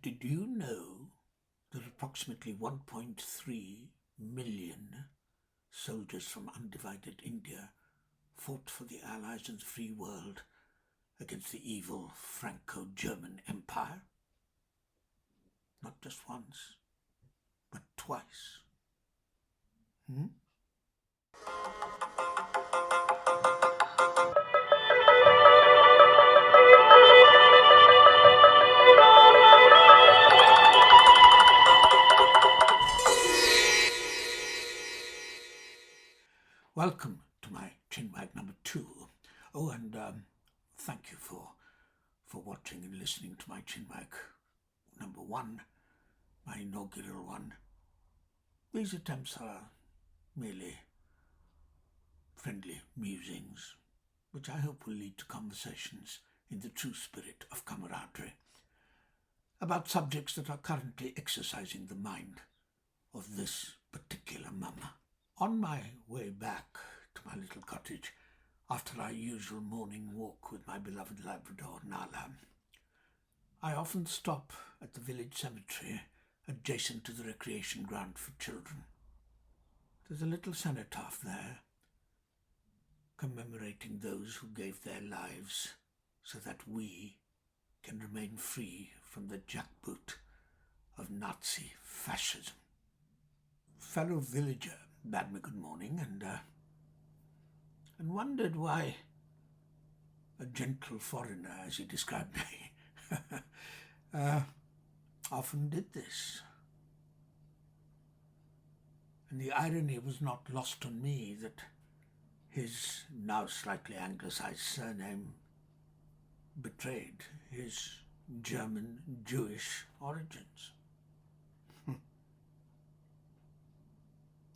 Did you know that approximately 1.3 million soldiers from undivided India fought for the Allies and the free world against the evil Franco-German Empire? Not just once, but twice. Welcome to my Chinwag number 2. Oh, and thank you for watching and listening to my Chinwag number 1, my inaugural one. These attempts are merely friendly musings, which I hope will lead to conversations in the true spirit of camaraderie about subjects that are currently exercising the mind of this particular mama. On my way back to my little cottage, after our usual morning walk with my beloved Labrador, Nala, I often stop at the village cemetery adjacent to the recreation ground for children. There's a little cenotaph there, commemorating those who gave their lives so that we can remain free from the jackboot of Nazi fascism. Fellow villager bade me good morning and wondered why a gentle foreigner, as he described me, often did this. And the irony was not lost on me that his now slightly anglicised surname betrayed his German Jewish origins.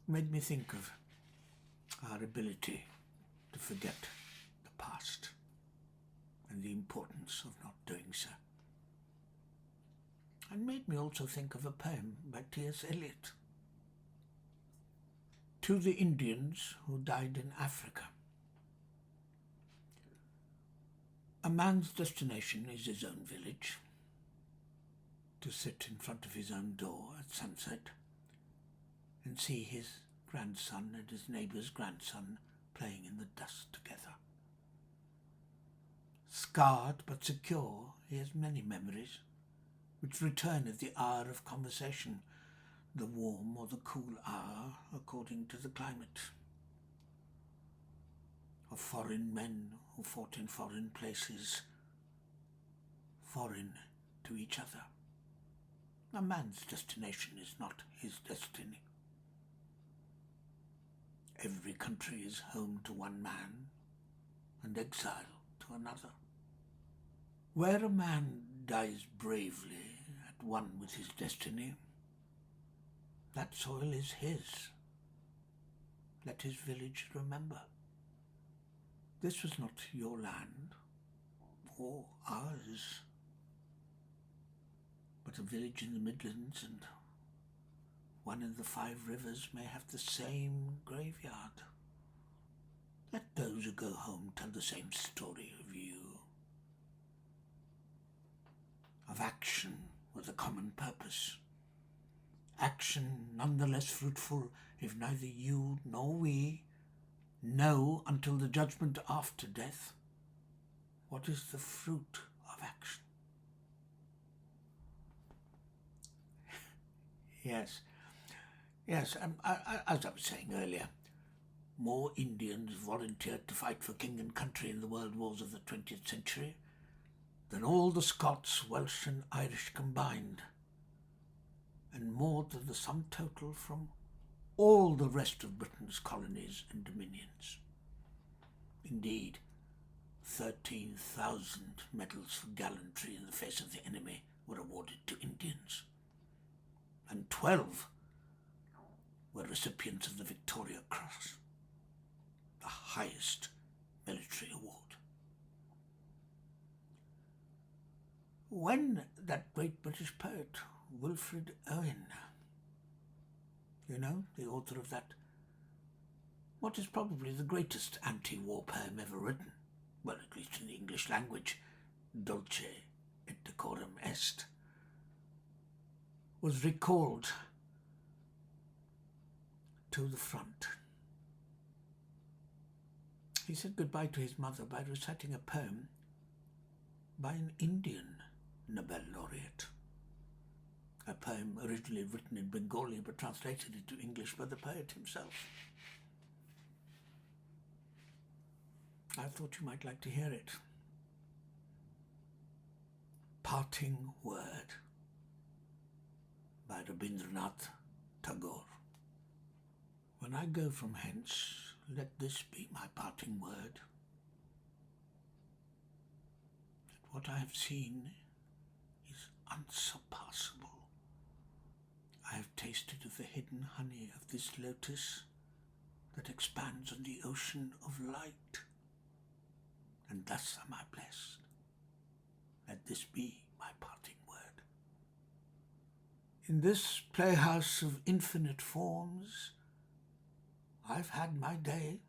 Made me think of our ability to forget the past and the importance of not doing so. And made me also think of a poem by T.S. Eliot, To the Indians Who Died in Africa. A man's destination is his own village, to sit in front of his own door at sunset and see his grandson and his neighbour's grandson playing in the dust together. Scarred but secure, he has many memories, which return at the hour of conversation, the warm or the cool hour, according to the climate. Of foreign men who fought in foreign places, foreign to each other. A man's destination is not his destiny. Every country is home to one man and exile to another. Where a man dies bravely at one with his destiny, that soil is his. Let his village remember. This was not your land or ours, but a village in the Midlands, and one in the 5 Rivers may have the same graveyard. Let those who go home tell the same story of you, of action with a common purpose. Action none the less fruitful if neither you nor we know until the judgment after death what is the fruit of action. Yes, as I was saying earlier, more Indians volunteered to fight for king and country in the world wars of the 20th century than all the Scots, Welsh and Irish combined, and more than the sum total from all the rest of Britain's colonies and dominions. Indeed, 13,000 medals for gallantry in the face of the enemy were awarded to Indians, and 12 were recipients of the Victoria Cross, the highest military award. When that great British poet, Wilfred Owen, the author of that, what is probably the greatest anti-war poem ever written, well, at least in the English language, Dulce et decorum est, was recalled to the front. He said goodbye to his mother by reciting a poem by an Indian Nobel laureate. A poem originally written in Bengali but translated into English by the poet himself. I thought you might like to hear it. Parting Word by Rabindranath Tagore. When I go from hence, let this be my parting word. That what I have seen is unsurpassable. I have tasted of the hidden honey of this lotus that expands on the ocean of light, and thus am I blessed. Let this be my parting word. In this playhouse of infinite forms, I've had my day,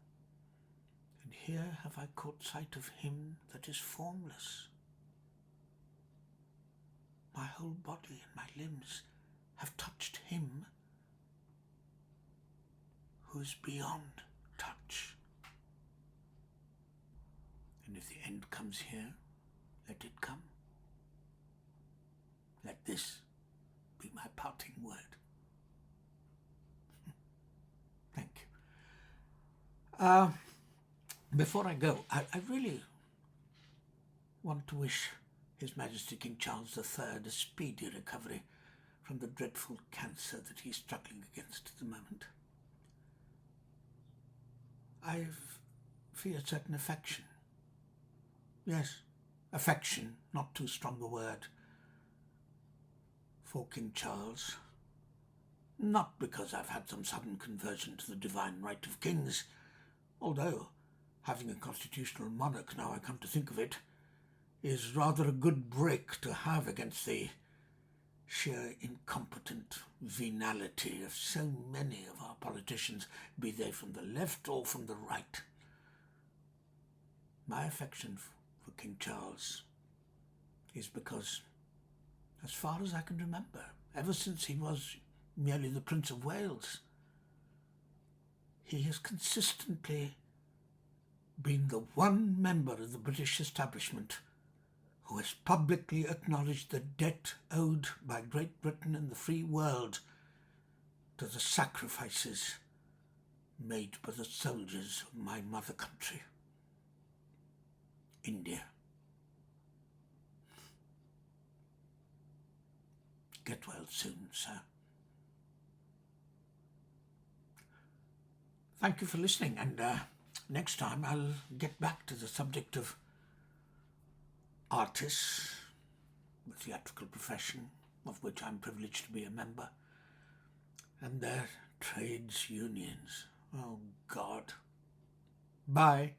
and here have I caught sight of him that is formless. My whole body and my limbs have touched him who is beyond touch. And if the end comes here, let it come. Let this be my parting word. Thank you. Before I go, I really want to wish His Majesty King Charles III a speedy recovery from the dreadful cancer that he's struggling against at the moment. I feel a certain affection. Yes, affection, not too strong a word, for King Charles. Not because I've had some sudden conversion to the divine right of kings, although having a constitutional monarch, now I come to think of it, is rather a good break to have against the sheer incompetent venality of so many of our politicians, be they from the left or from the right. My affection for King Charles is because, as far as I can remember, ever since he was merely the Prince of Wales, he has consistently been the one member of the British establishment who has publicly acknowledged the debt owed by Great Britain and the free world to the sacrifices made by the soldiers of my mother country, India. Get well soon, sir. Thank you for listening, and next time I'll get back to the subject of artists, the theatrical profession, of which I'm privileged to be a member, and their trades unions. Oh, God. Bye.